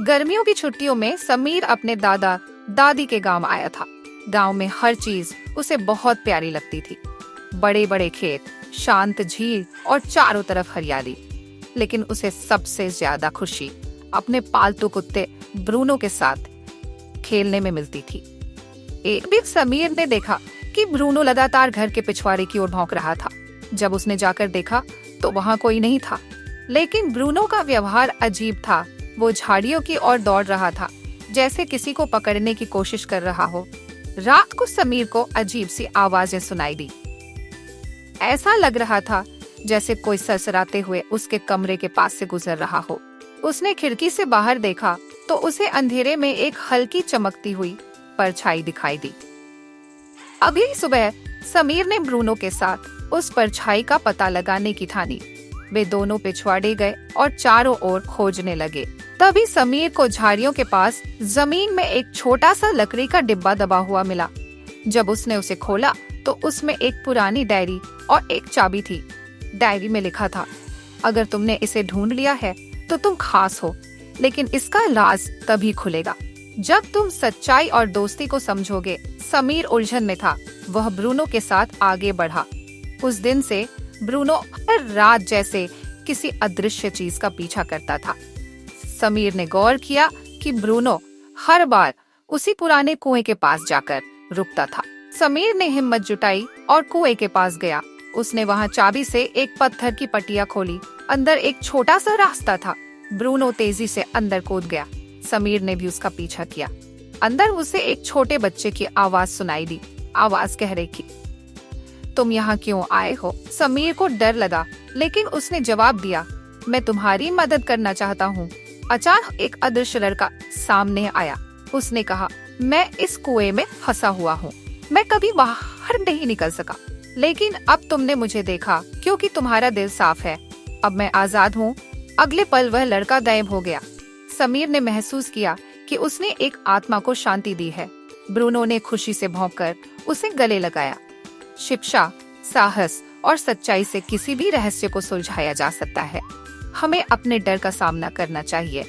गर्मियों की छुट्टियों में समीर अपने दादा दादी के गांव आया था। गांव में हर चीज उसे बहुत प्यारी लगती थी। बड़े बड़े खेत, शांत झील और चारों तरफ हरियाली। लेकिन उसे सबसे ज्यादा खुशी अपने पालतू कुत्ते ब्रूनो के साथ खेलने में मिलती थी। एक दिन समीर ने देखा कि ब्रूनो लगातार घर के पिछवाड़े की ओर भौंक रहा था। जब उसने जाकर देखा तो वहाँ कोई नहीं था, लेकिन ब्रूनो का व्यवहार अजीब था। वो झाड़ियों की ओर दौड़ रहा था, जैसे किसी को पकड़ने की कोशिश कर रहा हो। रात को समीर को अजीब सी आवाजें सुनाई दी। ऐसा लग रहा था जैसे कोई सरसराते हुए उसके कमरे के पास से गुजर रहा हो। उसने खिड़की से बाहर देखा तो उसे अंधेरे में एक हल्की चमकती हुई परछाई दिखाई दी। अभी सुबह समीर ने ब्रूनो के साथ उस परछाई का पता लगाने की ठानी। वे दोनों पिछवाड़े गए और चारों ओर खोजने लगे। तभी समीर को झाड़ियों के पास जमीन में एक छोटा सा लकड़ी का डिब्बा दबा हुआ मिला। जब उसने उसे खोला तो उसमें एक पुरानी डायरी और एक चाबी थी। डायरी में लिखा था, अगर तुमने इसे ढूंढ लिया है तो तुम खास हो, लेकिन इसका राज तभी खुलेगा जब तुम सच्चाई और दोस्ती को समझोगे। समीर उलझन में था। वह ब्रूनो के साथ आगे बढ़ा। उस दिन से ब्रूनो हर रात जैसे किसी अदृश्य चीज का पीछा करता था। समीर ने गौर किया कि ब्रूनो हर बार उसी पुराने कुएं के पास जाकर रुकता था। समीर ने हिम्मत जुटाई और कुएं के पास गया। उसने वहां चाबी से एक पत्थर की पटिया खोली। अंदर एक छोटा सा रास्ता था। ब्रूनो तेजी से अंदर कूद गया। समीर ने भी उसका पीछा किया। अंदर उसे एक छोटे बच्चे की आवाज सुनाई दी। आवाज कह रही थी, तुम यहाँ क्यों आए हो? समीर को डर लगा, लेकिन उसने जवाब दिया, मैं तुम्हारी मदद करना चाहता हूँ। अचानक एक अदृश्य लड़का सामने आया। उसने कहा, मैं इस कुएं में फंसा हुआ हूँ। मैं कभी बाहर नहीं निकल सका, लेकिन अब तुमने मुझे देखा क्योंकि तुम्हारा दिल साफ है। अब मैं आजाद हूँ। अगले पल वह लड़का गायब हो गया। समीर ने महसूस किया कि उसने एक आत्मा को शांति दी है। ब्रूनो ने खुशी से भौंककर उसे गले लगाया। शिक्षा, साहस और सच्चाई से किसी भी रहस्य को सुलझाया जा सकता है। हमें अपने डर का सामना करना चाहिए।